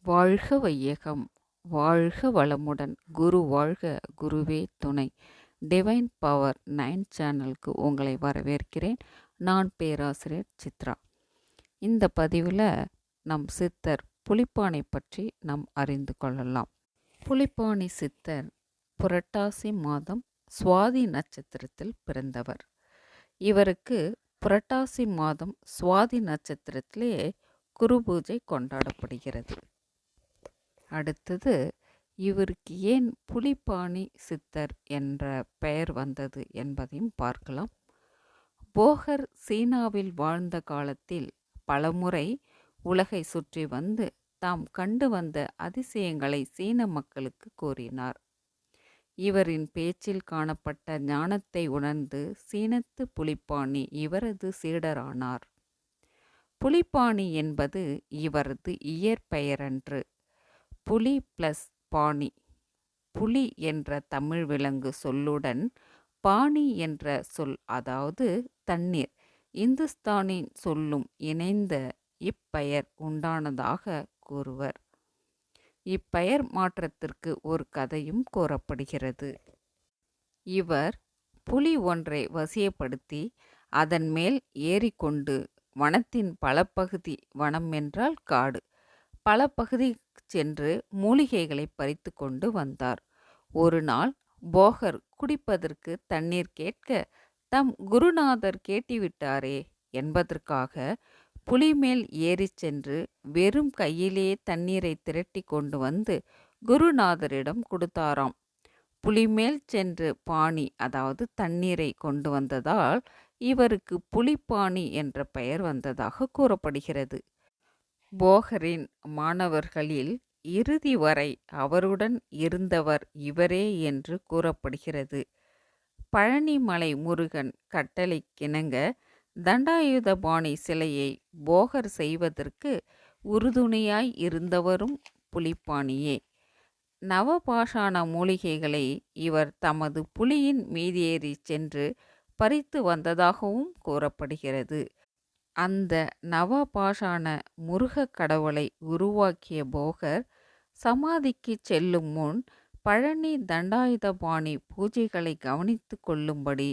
வாழ்க வையகம், வாழ்க வளமுடன், குரு வாழ்க, குருவே துணை. டிவைன் பவர் 9 சேனலுக்கு உங்களை வரவேற்கிறேன். நான் பேராசிரியர் சித்ரா. இந்த பதிவில் நம் சித்தர் புலிப்பாணி பற்றி நாம் அறிந்து கொள்ளலாம். புலிப்பாணி சித்தர் புரட்டாசி மாதம் சுவாதி நட்சத்திரத்தில் பிறந்தவர். இவருக்கு புரட்டாசி மாதம் சுவாதி நட்சத்திரத்திலே குரு பூஜை கொண்டாடப்படுகிறது. அடுத்தது, இவருக்கு ஏன் புலிப்பாணி சித்தர் என்ற பெயர் வந்தது என்பதையும் பார்க்கலாம். போகர் சீனாவில் வாழ்ந்த காலத்தில் பலமுறை உலகை சுற்றி வந்து தாம் கண்டு வந்த அதிசயங்களை சீன மக்களுக்கு கூறினார். இவரின் பேச்சில் காணப்பட்ட ஞானத்தை உணர்ந்து சீனத்து புலிப்பாணி இவரது சீடரானார். புலிப்பாணி என்பது இவரது இயற்பெயரன்று. புலி ப்ளஸ் பாணி, புலி என்ற தமிழ் விலங்கு சொல்லுடன் பாணி என்ற சொல், அதாவது தண்ணீர், இந்துஸ்தானின் சொல்லும் இணைந்த இப்பெயர் உண்டானதாக கூறுவர். இப்பெயர் மாற்றத்திற்கு ஒரு கதையும் கூறப்படுகிறது. இவர் புலி ஒன்றை வசியப்படுத்தி அதன் மேல் ஏறிக்கொண்டு வனத்தின் பல பகுதி, வனம் என்றால் காடு, பல பகுதி சென்று மூலிகைகளை பறித்து கொண்டு வந்தார். ஒரு நாள் போகர் குடிப்பதற்கு தண்ணீர் கேட்க, தம் குருநாதர் கேட்டுவிட்டாரே என்பதற்காக புலி மேல் ஏறி சென்று வெறும் கையிலே தண்ணீரை திரட்டி கொண்டு வந்து குருநாதரிடம் கொடுத்தாராம். புலி மேல் சென்று பாணி, அதாவது தண்ணீரை கொண்டு வந்ததால் இவருக்கு புலிப்பாணி என்ற பெயர் வந்ததாக கூறப்படுகிறது. போகரின் மாணவர்களில் இறுதி வரை அவருடன் இருந்தவர் இவரே என்று கூறப்படுகிறது. பழனிமலை முருகன் கட்டளைக்கிணங்க தண்டாயுதபாணி சிலையை போகர் செய்வதற்கு உறுதுணையாய் இருந்தவரும் புலிப்பாணியே. நவபாஷாண மூலிகைகளை இவர் தமது புலியின் மீதேறி சென்று பறித்து வந்ததாகவும் கூறப்படுகிறது. அந்த நவபாஷாண முருக கடவுளை உருவாக்கிய போகர் சமாதிக்கு செல்லும் முன் பழனி தண்டாயுதபாணி பூஜைகளை கவனித்து கொள்ளும்படி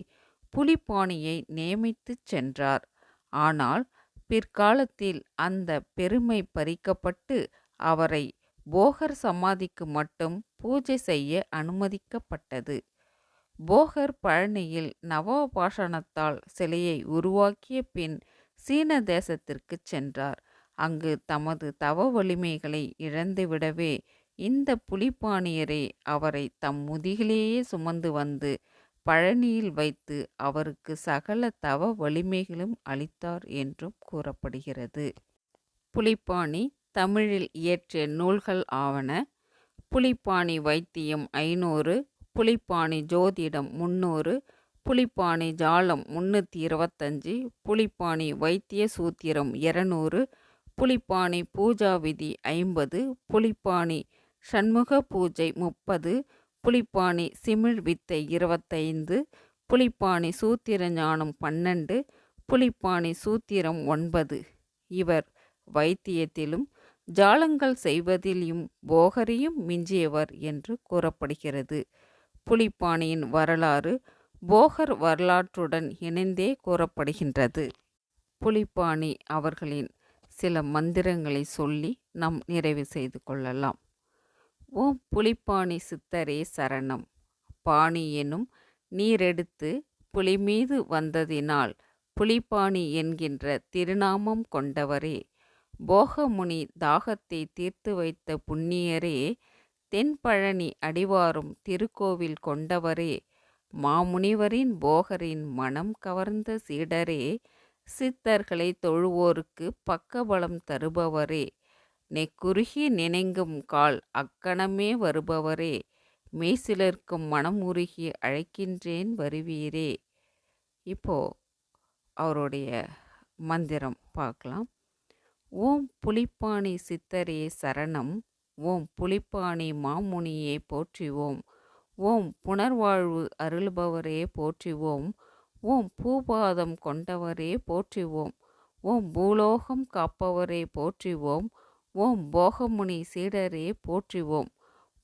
புலிப்பாணியை நியமித்து சென்றார். ஆனால் பிற்காலத்தில் அந்த பெருமை பறிக்கப்பட்டு அவரை போகர் சமாதிக்கு மட்டும் பூஜை செய்ய அனுமதிக்கப்பட்டது. போகர் பழனியில் நவபாஷாணத்தால் சிலையை உருவாக்கிய பின் சீன தேசத்திற்கு சென்றார். அங்கு தமது தவ வலிமைகளை இழந்துவிடவே இந்த புலிப்பாணியரே அவரை தம் முதுகிலேயே சுமந்து வந்து பழனியில் வைத்து அவருக்கு சகல தவ வலிமைகளும் அளித்தார் என்றும் கூறப்படுகிறது. புலிப்பாணி தமிழில் இயற்றிய நூல்கள் ஆவன: புலிப்பாணி வைத்தியம் 500, புலிப்பாணி ஜோதிடம் 300, புலிப்பாணி ஜாலம் 325, புலிப்பாணி வைத்திய சூத்திரம் 200, புலிப்பாணி பூஜா விதி 50, புலிப்பாணி சண்முக பூஜை 30, புலிப்பாணி சிமிழ் வித்தை 25, புலிப்பாணி சூத்திர ஞானம் 12, புலிப்பாணி சூத்திரம் 9. இவர் வைத்தியத்திலும் ஜாலங்கள் செய்வதிலும் போகரையும் மிஞ்சியவர் என்று கூறப்படுகிறது. புலிப்பாணியின் வரலாறு போகர் வரலாற்றுடன் இணைந்தே கூறப்படுகின்றது. புலிப்பாணி அவர்களின் சில மந்திரங்களை சொல்லி நாம் நிறைவு செய்து கொள்ளலாம். ஓம் புலிப்பாணி சித்தரே சரணம். பாணி எனும் நீரெடுத்து புலி மீது வந்ததினால் புலிப்பாணி என்கின்ற திருநாமம் கொண்டவரே, போகமுனி தாகத்தை தீர்த்து வைத்த புண்ணியரே, தென்பழனி அடிவாரும் திருக்கோவில் கொண்டவரே, மாமுனிவரின் போகரின் மனம் கவர்ந்த சீடரே, சித்தர்களை தொழுவோருக்கு பக்கபலம் தருபவரே, நெக்குருகி நினைங்கும் கால் அக்கணமே வருபவரே, மெய்சிலர்க்கும் மனம் உருகி அழைக்கின்றேன் வருவீரே. இப்போ அவருடைய மந்திரம் பார்க்கலாம். ஓம் புலிப்பாணி சித்தரே சரணம். ஓம் புலிப்பாணி மாமுனியே போற்றிவோம். ஓம் புனர்வாழ்வு அருள்பவரே போற்றிவோம். ஓம் பூபாதம் கொண்டவரே போற்றிவோம். ஓம் பூலோகம் காப்பவரே போற்றிவோம். ஓம் போகமுனி சீடரே போற்றிவோம்.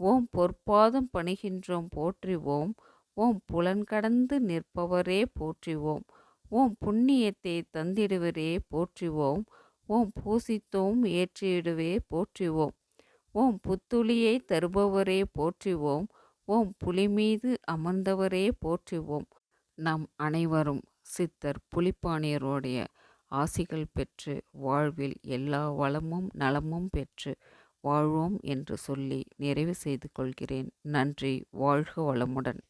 ஓம் பொற்பாதம் பணிகின்றோம் போற்றிவோம். ஓம் புலன்கடந்து நிற்பவரே போற்றிவோம். ஓம் புண்ணியத்தை தந்திடுவரே போற்றிவோம். ஓம் பூசித்தோம் ஏற்றிடுவே போற்றிவோம். ஓம் புத்துளியை தருபவரே போற்றிவோம். ஓம் புலிமீது அமர்ந்தவரே போற்றிவோம். நம் அனைவரும் சித்தர் புலிப்பாணியருடைய ஆசிகள் பெற்று வாழ்வில் எல்லா வளமும் நலமும் பெற்று வாழ்வோம் என்று சொல்லி நிறைவு செய்து கொள்கிறேன். நன்றி. வாழ்க வளமுடன்.